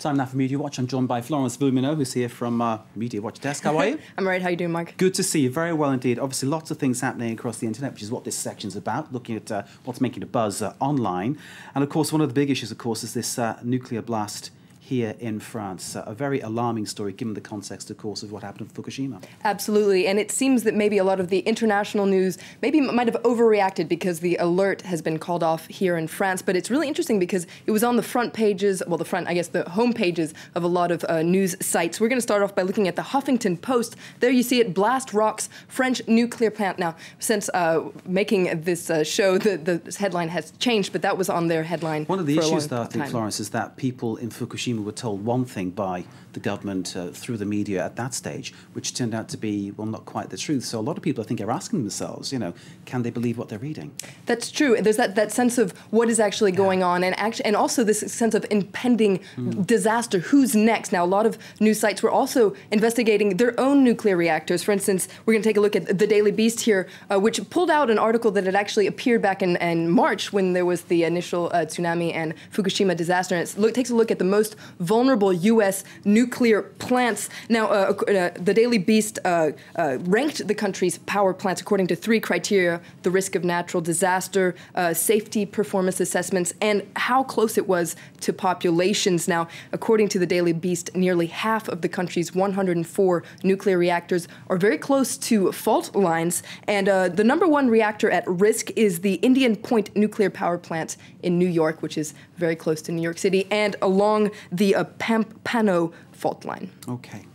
Time now for Media Watch. I'm joined by Florence Villeminot, who's here from Media Watch Desk. How are you? I'm all right. How you doing, Mark? Good to see you. Very well indeed. Obviously, lots of things happening across the internet, which is what this section's about, looking at what's making a buzz online. And, of course, one of the big issues, of course, is this nuclear blast here in France. A very alarming story, given the context, of course, of what happened in Fukushima. Absolutely, and it seems that maybe a lot of the international news maybe might have overreacted because the alert has been called off here in France, but it's really interesting because it was on the front pages, well, the home pages of a lot of news sites. We're going to start off by looking at the Huffington Post. There you see it, blast rocks French nuclear plant. Now, since making this show, the headline has changed, but that was on their headline. One of the issues, though, I think, Florence, is that people in Fukushima were told one thing by the government through the media at that stage, which turned out to be, well, not quite the truth. So a lot of people, I think, are asking themselves, you know, can they believe what they're reading? That's true. There's that sense of what is actually going on, and also this sense of impending disaster. Who's next? Now, a lot of news sites were also investigating their own nuclear reactors. For instance, we're going to take a look at the Daily Beast here, which pulled out an article that had actually appeared back in March when there was the initial tsunami and Fukushima disaster. And it takes a look at the most vulnerable U.S. nuclear plants. Now, the Daily Beast ranked the country's power plants according to 3 criteria: the risk of natural disaster, safety performance assessments, and how close it was to populations. Now, according to the Daily Beast, nearly half of the country's 104 nuclear reactors are very close to fault lines, and the #1 reactor at risk is the Indian Point nuclear power plant in New York, which is very close to New York City, and along the Pampano fault line. Okay.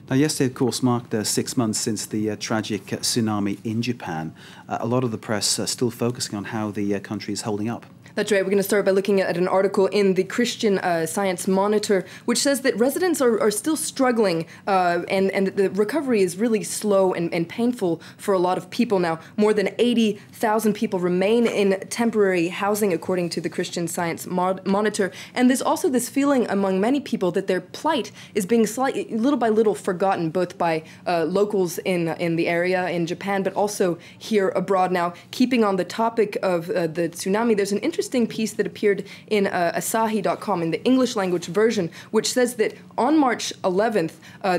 Now, yesterday, of course, marked 6 months since the tragic tsunami in Japan. A lot of the press are still focusing on how the country is holding up. That's right. We're going to start by looking at an article in the Christian Science Monitor, which says that residents are still struggling, and the recovery is really slow and painful for a lot of people now. More than 80,000 people remain in temporary housing, according to the Christian Science Monitor. And there's also this feeling among many people that their plight is being little by little forgotten, both by locals in the area in Japan, but also here abroad. Now, keeping on the topic of the tsunami, there's an interesting piece that appeared in Asahi.com in the English language version, which says that on March 11th,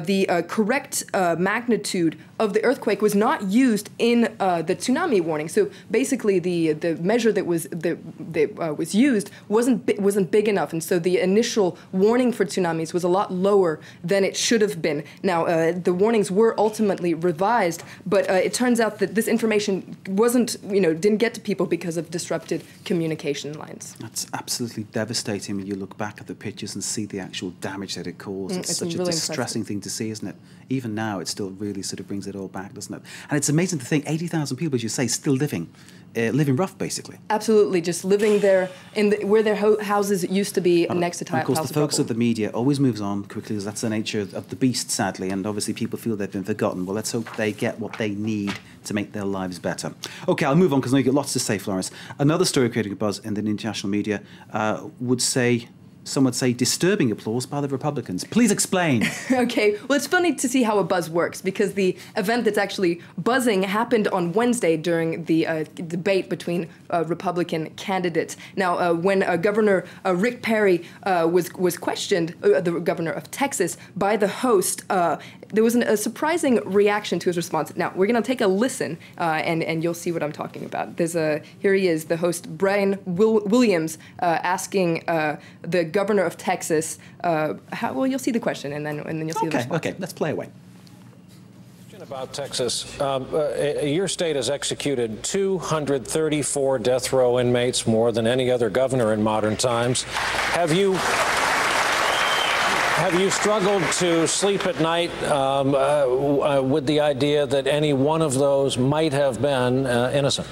the correct magnitude of the earthquake was not used in the tsunami warning. So basically, the measure that was used wasn't big enough, and so the initial warning for tsunamis was a lot lower than it should have been. Now, the warnings were ultimately revised, but it turns out that this information didn't get to people because of disrupted communication lines. That's absolutely devastating when you look back at the pictures and see the actual damage that it caused. It's such a distressing thing to see, isn't it? Even now, it still really sort of brings it all back, doesn't it? And it's amazing to think 80,000 people, as you say, still living rough, basically. Absolutely, just living there where their houses used to be next to Of course, the focus of the media always moves on quickly, because that's the nature of the beast, sadly, and obviously people feel they've been forgotten. Well, let's hope they get what they need to make their lives better. Okay, I'll move on, because I know you've got lots to say, Florence. Another story creating a buzz in the international media some would say disturbing applause by the Republicans. Please explain. Okay, well, it's funny to see how a buzz works, because the event that's actually buzzing happened on Wednesday during the debate between Republican candidates. Now, when Governor Rick Perry was questioned, the governor of Texas, by the host, there was a surprising reaction to his response. Now, we're going to take a listen, and you'll see what I'm talking about. Here he is, the host, Brian Williams, asking the governor of Texas, well, you'll see the question, and then you'll see the response. Okay, let's play away. About Texas, your state has executed 234 death row inmates, more than any other governor in modern times. Have you struggled to sleep at night with the idea that any one of those might have been innocent?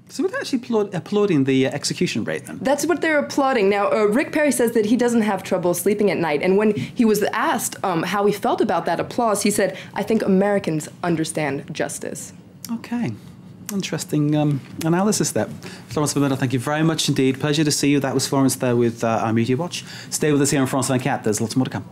So we're actually applauding the execution rate, then? That's what they're applauding. Now, Rick Perry says that he doesn't have trouble sleeping at night. And when he was asked how he felt about that applause, he said, "I think Americans understand justice." Okay. Interesting analysis there. Florence Villeminot, thank you very much indeed. Pleasure to see you. That was Florence there with our Media Watch. Stay with us here on France 24. There's lots more to come.